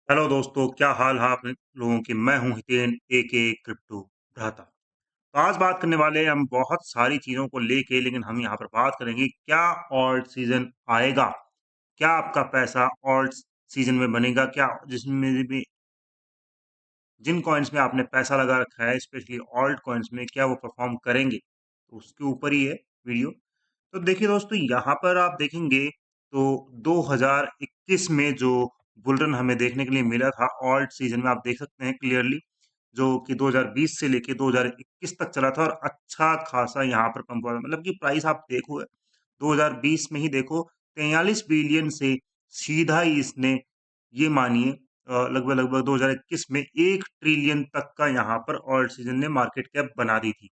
Hello दोस्तों, क्या हाल है आप लोगों के। मैं हूं हितेन एके क्रिप्टो भ्राता। तो आज बात करने वाले हैं हम बहुत सारी चीज़ों को लेके, लेकिन हम यहाँ पर बात करेंगे क्या ऑल्ट सीजन आएगा। क्या आपका पैसा ऑल्ट सीजन में बनेगा, क्या जिसमें भी जिन कॉइन्स में आपने पैसा लगा रखा है, स्पेशली ऑल्ट कॉइन्स में, क्या वो परफॉर्म करेंगे, तो उसके ऊपर ही है वीडियो। तो देखिए दोस्तों, यहाँ पर आप देखेंगे तो 2021 में जो बुल रन हमें देखने के लिए मिला था ऑल्ट सीजन में, आप देख सकते हैं क्लियरली, जो कि 2020 से लेके 2021 तक चला था और अच्छा खासा यहाँ पर पंप हुआ था। मतलब कि प्राइस आप देखो 2020 में ही देखो 43 बिलियन से सीधा ही इसने, ये मानिए, लगभग लगभग 2021 में 1 ट्रिलियन तक का यहाँ पर ऑल्ट सीजन ने मार्केट कैप बना दी थी।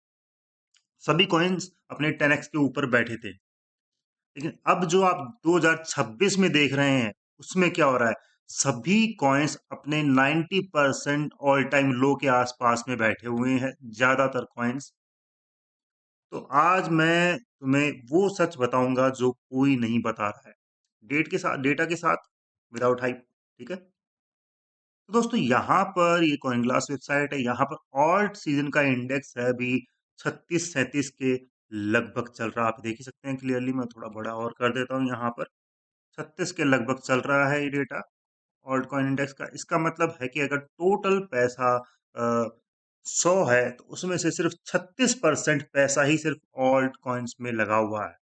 सभी कॉइन्स अपने 10x के ऊपर बैठे थे। लेकिन अब जो आप 2026 में देख रहे हैं, उसमें क्या हो रहा है, सभी कॉइन्स अपने 90% ऑल टाइम लो के आसपास में बैठे हुए हैं, ज्यादातर कॉइन्स। तो आज मैं तुम्हें वो सच बताऊंगा जो कोई नहीं बता रहा है, डेटा के साथ, विदाउट हाइप। ठीक है। तो दोस्तों, यहाँ पर ये कॉइन ग्लास वेबसाइट है, यहाँ पर ऑल्ट सीजन का इंडेक्स है अभी 36-37 के लगभग चल रहा है। आप देख ही सकते हैं क्लियरली। मैं थोड़ा बड़ा और कर देता हूँ। यहाँ पर 36 के लगभग चल रहा है ये डेटा ऑल्ट कॉइन इंडेक्स का। इसका मतलब है कि अगर टोटल पैसा 100 है, तो उसमें से सिर्फ 36% पैसा ही सिर्फ ऑल्ट कॉइन्स में लगा हुआ है।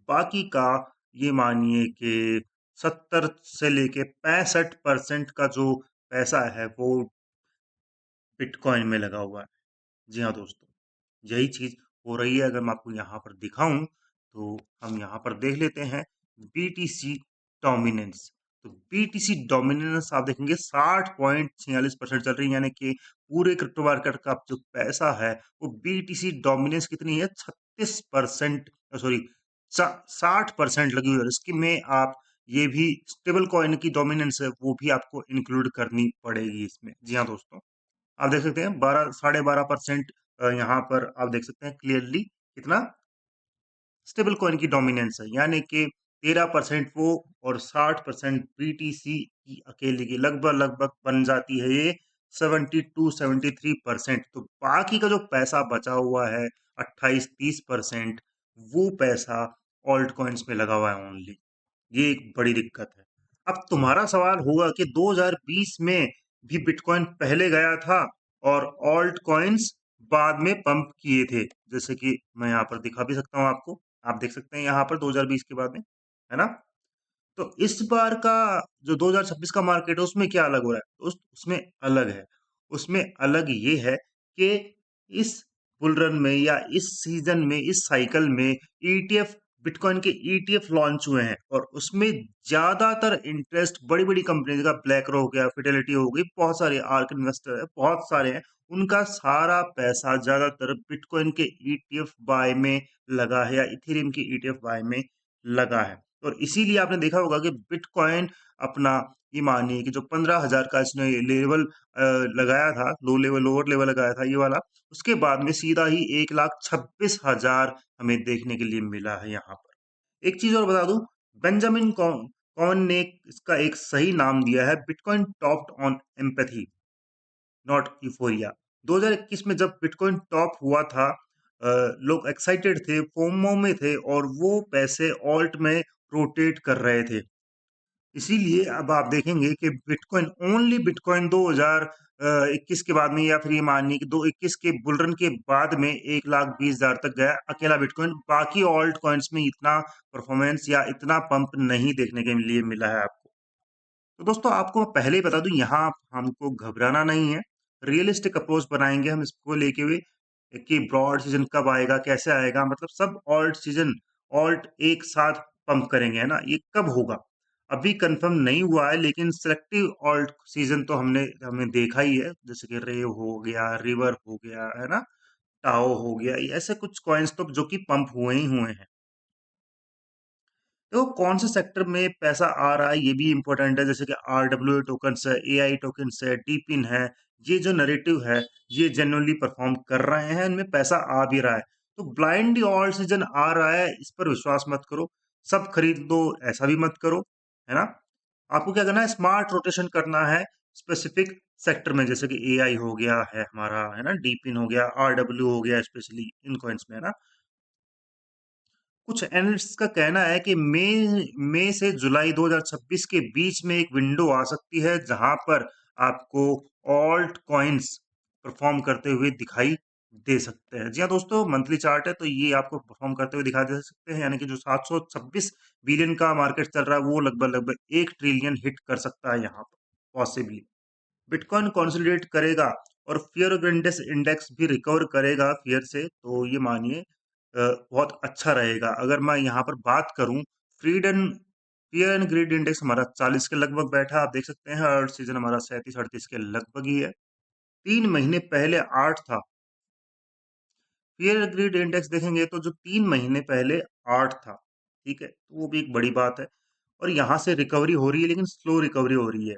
बाकी का, ये मानिए कि 70 से लेके 65% का जो पैसा है वो बिटकॉइन में लगा हुआ है। जी हाँ दोस्तों, यही चीज हो रही है। अगर मैं आपको यहाँ पर दिखाऊं, तो हम यहाँ पर देख लेते हैं बीटीसी डोमिनेंस। तो बीटीसी डोमिनेंस आप देखेंगे 60.46% चल रही है, यानी कि पूरे क्रिप्टो मार्केट का जो पैसा है वो बीटीसी डोमिनेंस कितनी है, 36%, सॉरी 60% लगी हुई है। इसकी में आप ये भी स्टेबल कॉइन की डोमिनेंस है, वो भी आपको इंक्लूड करनी पड़ेगी इसमें। जी हाँ दोस्तों, आप देख सकते हैं 12 साढ़े 12% यहाँ पर आप देख सकते हैं क्लियरली कितना स्टेबल कॉइन की डोमिनेंस है, यानी कि 13% वो और 60% बीटीसी की अकेले की लगभग लगभग बन जाती है ये 72-73%। तो बाकी का जो पैसा बचा हुआ है 28-30%, वो पैसा ऑल्ट कॉइन्स में लगा हुआ है ओनली। ये एक बड़ी दिक्कत है। अब तुम्हारा सवाल होगा कि 2020 में भी बिटकॉइन पहले गया था और ऑल्ट कॉइन्स बाद में पंप किए थे। जैसे कि मैं यहाँ पर दिखा भी सकता हूँ आपको, आप देख सकते हैं यहाँ पर 2020 के बाद में, है ना। तो इस बार का जो 2026 का मार्केट है, उसमें क्या अलग हो रहा है, उसमें अलग है। उसमें अलग ये है कि इस बुल रन में या इस सीजन में, इस साइकिल में ईटीएफ, बिटकॉइन के ईटीएफ लॉन्च हुए हैं और उसमें ज्यादातर इंटरेस्ट बड़ी बड़ी कंपनी का, ब्लैक रॉक हो गया, फिडेलिटी हो गई, बहुत सारे आर्क इन्वेस्टर है, बहुत सारे हैं, उनका सारा पैसा ज्यादातर बिटकॉइन के ईटीएफ बाय में लगा है या इथेरियम के ईटीएफ बाय में लगा है। और इसीलिए आपने देखा होगा कि बिटकॉइन अपना, ये मानिए कि जो 15,000 का इसने लेवल लगाया था, लो लेवल, लोअर लेवल लगाया था ये वाला, उसके बाद में सीधा ही 1,26,000 हमें देखने के लिए मिला है यहाँ पर। एक चीज और बता दूं, बेंजामिन कॉन ने इसका एक सही नाम दिया है, bitcoin topped on empathy not euphoria. 2021 में जब बिटकॉइन टॉप हुआ था, लोग एक्साइटेड थे, फोमो में थे और वो पैसे ऑल्ट में रोटेट कर रहे थे। इसीलिए अब आप देखेंगे कि बिटकॉइन, ओनली बिटकॉइन 2021 के बाद में, या फिर ये मानिए कि 2021 के बुलरन के बाद में 1,20,000 तक गया अकेला बिटकॉइन। बाकी ऑल्ट कॉइन्स में इतना परफॉर्मेंस या इतना पंप नहीं देखने के लिए मिला है आपको। तो दोस्तों, आपको मैं पहले ही बता दूं, यहाँ हमको घबराना नहीं है। रियलिस्टिक अप्रोच बनाएंगे हम इसको लेके हुए कि ब्रॉड सीजन कब आएगा, कैसे आएगा, मतलब सब ऑल्ट सीजन, ऑल्ट एक साथ पंप करेंगे, है ना, ये कब होगा अभी कंफर्म नहीं हुआ है। लेकिन सेलेक्टिव ऑल्ट सीजन तो हमने हमने देखा ही है, जैसे कि रेव हो गया, रिवर हो गया, है ना, टाओ हो गया, ये ऐसे कुछ कॉइन्स तो जो कि पंप हुए ही हुए हैं। तो कौन से सेक्टर में पैसा आ रहा है ये भी इंपॉर्टेंट है, जैसे कि आरडब्ल्यू टोकन्स है, एआई टोकन्स है, डीपिन है। ये जो नैरेटिव है, ये जेन्युइनली परफॉर्म कर रहे हैं, इनमें पैसा आ भी रहा है। तो ब्लाइंडली ऑल सीजन आ रहा है, इस पर विश्वास मत करो, सब खरीद दो, ऐसा भी मत करो, है ना। आपको क्या करना है, स्मार्ट रोटेशन करना है। स्पेसिफिक सेक्टर में, जैसे कि एआई हो गया है हमारा, है ना, डीपिन हो गया, आरडब्ल्यू हो गया, स्पेशली इन कॉइन्स में, है ना। कुछ एनालिस्ट्स का कहना है कि मई से जुलाई 2026 के बीच में एक विंडो आ सकती है जहां पर आपको ऑल्ट कॉइन्स परफॉर्म करते हुए दिखाई दे सकते हैं। जी हाँ दोस्तों, मंथली चार्ट है तो ये आपको परफॉर्म करते हुए दिखाई दे सकते हैं, यानी कि जो 726 बिलियन का मार्केट चल रहा है वो लगभग लगभग 1 ट्रिलियन हिट कर सकता है यहाँ पर पॉसिबली। बिटकॉइन कंसोलिडेट करेगा और फियर ग्रेंडेस इंडेक्स भी रिकवर करेगा फियर से, तो ये मानिए बहुत अच्छा रहेगा। अगर मैं यहाँ पर बात करूँ, फ्रीड and fear and greed index हमारा 40 के लगभग बैठा, आप देख सकते हैं। अर्थ सीजन हमारा 37-38 के लगभग ही है। 3 महीने पहले 8 था। फियर ग्रिड इंडेक्स देखेंगे तो जो 3 महीने पहले 8 था, ठीक है, तो वो भी एक बड़ी बात है। और यहाँ से रिकवरी हो रही है, लेकिन स्लो रिकवरी हो रही है।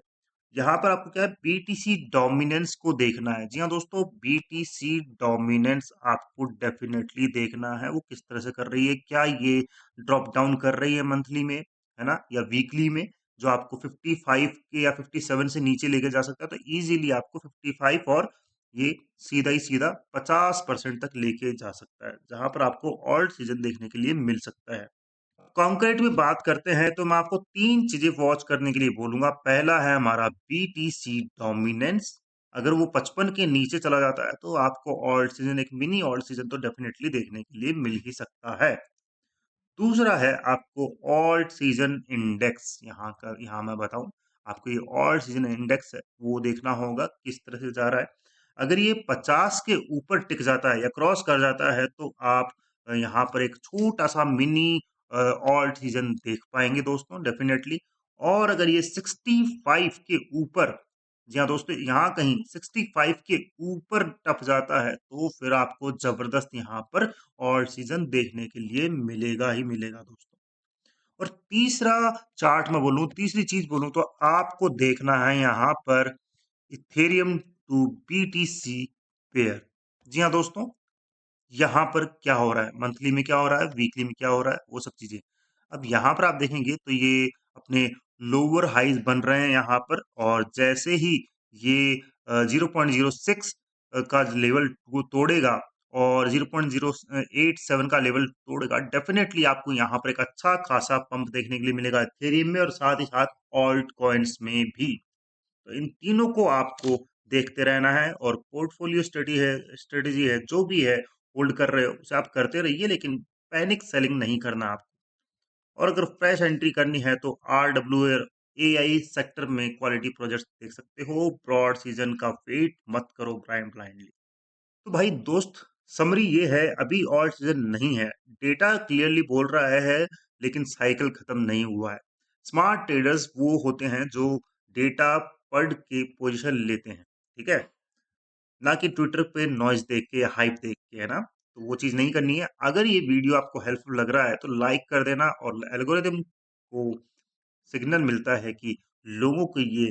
यहाँ पर आपको क्या है, बीटीसी डोमिनेंस को देखना है। जी हाँ दोस्तों, बीटीसी डोमिनेंस आपको डेफिनेटली देखना है, वो किस तरह से कर रही है। क्या ये ड्रॉप डाउन कर रही है मंथली में, है ना, या वीकली में, जो आपको 55 के या 57 से नीचे लेके जा सकता है। तो इजीली आपको 55 और ये सीधा ही सीधा 50% तक लेके जा सकता है, जहां पर आपको ऑल्ट सीजन देखने के लिए मिल सकता है। कॉन्क्रीट में बात करते हैं तो मैं आपको 3 चीजें वॉच करने के लिए बोलूंगा। पहला है हमारा बीटीसी डोमिनेंस। अगर वो 55 के नीचे चला जाता है तो आपको ऑल्ट सीजन, एक मिनी ऑल्ट सीजन तो डेफिनेटली देखने के लिए मिल ही सकता है। दूसरा है आपको ऑल्ट सीजन इंडेक्स। यहाँ मैं बताऊं आपको, ये ऑल्ट सीजन इंडेक्स है वो देखना होगा किस तरह से जा रहा है। अगर ये 50 के ऊपर टिक जाता है या क्रॉस कर जाता है तो आप यहाँ पर एक छोटा सा मिनी ऑल्ट सीजन देख पाएंगे दोस्तों, डेफिनेटली। और अगर ये 65 के ऊपर, जी हाँ दोस्तों, यहाँ कहीं 65 के ऊपर टप जाता है तो फिर आपको जबरदस्त यहाँ पर और सीजन देखने के लिए मिलेगा ही मिलेगा दोस्तों। और तीसरा चार्ट में बोलूं, तीसरी चीज बोलूं तो आपको देखना है यहाँ पर इथेरियम टू बीटीसी पेयर। जी हाँ दोस्तों, यहाँ पर क्या हो रहा है, मंथली में क्या हो रहा है, वीकली में क्या हो रहा है, वो सब चीजें। अब यहाँ पर आप देखेंगे तो ये अपने लोअर हाइज बन रहे हैं यहाँ पर, और जैसे ही ये 0.06 का लेवल को तोड़ेगा और 0.087 का लेवल तोड़ेगा, डेफिनेटली आपको यहाँ पर एक अच्छा खासा पंप देखने के लिए मिलेगा इथेरियम में और साथ ही साथ ऑल्ट कॉइन्स में भी। तो इन तीनों को आपको देखते रहना है, और पोर्टफोलियो स्ट्रेटेजी है जो भी है होल्ड कर रहे हो उसे आप करते रहिए, लेकिन पैनिक सेलिंग नहीं करना आपको। और अगर फ्रेश एंट्री करनी है तो आरडब्ल्यू एआई सेक्टर में क्वालिटी प्रोजेक्ट्स देख सकते हो। ब्रॉड सीजन का वेट मत करो ब्लाइंडली। तो भाई दोस्त, समरी ये है, अभी ऑल सीजन नहीं है। डेटा क्लियरली बोल रहा है, लेकिन साइकिल खत्म नहीं हुआ है। स्मार्ट ट्रेडर्स वो होते हैं जो डेटा पढ़ के पोजीशन लेते हैं, ठीक है, ना कि ट्विटर पे नॉइज देख के या हाइप देख के, है ना। तो वो चीज नहीं करनी है। अगर ये वीडियो आपको हेल्पफुल लग रहा है तो लाइक कर देना, और एल्गोरिदम को सिग्नल मिलता है कि लोगों को ये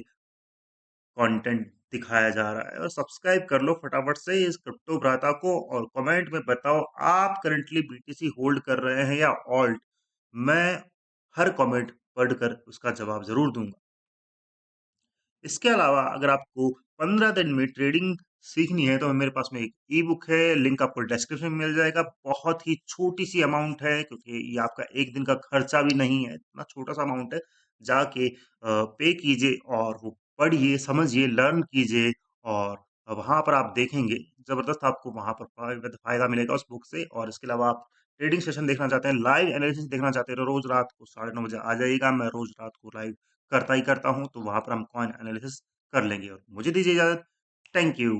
कंटेंट दिखाया जा रहा है। और सब्सक्राइब कर लो फटाफट से इस क्रिप्टो भ्राता को, और कमेंट में बताओ आप करंटली बीटीसी होल्ड कर रहे हैं या ऑल्ट। मैं हर कमेंट पढ़कर उसका जवाब जरूर दूंगा। इसके अलावा अगर आपको 15 दिन में ट्रेडिंग सीखनी है तो मेरे पास में एक ई बुक है, लिंक आपको डिस्क्रिप्शन में मिल जाएगा। बहुत ही छोटी सी अमाउंट है, क्योंकि ये आपका एक दिन का खर्चा भी नहीं है, इतना छोटा सा अमाउंट है। जाके पे कीजिए और वो पढ़िए, समझिए, लर्न कीजिए, और वहां पर आप देखेंगे जबरदस्त आपको वहां पर फायदा मिलेगा उस बुक से। और इसके अलावा आप ट्रेडिंग सेशन देखना चाहते हैं, लाइव एनालिसिस देखना चाहते हैं, तो रोज रात को 9:30 बजे आ जाइएगा। मैं रोज रात को लाइव करता ही करता हूँ, तो वहां पर हम कॉइन एनालिसिस कर लेंगे। और मुझे दीजिए इजाजत। Thank you.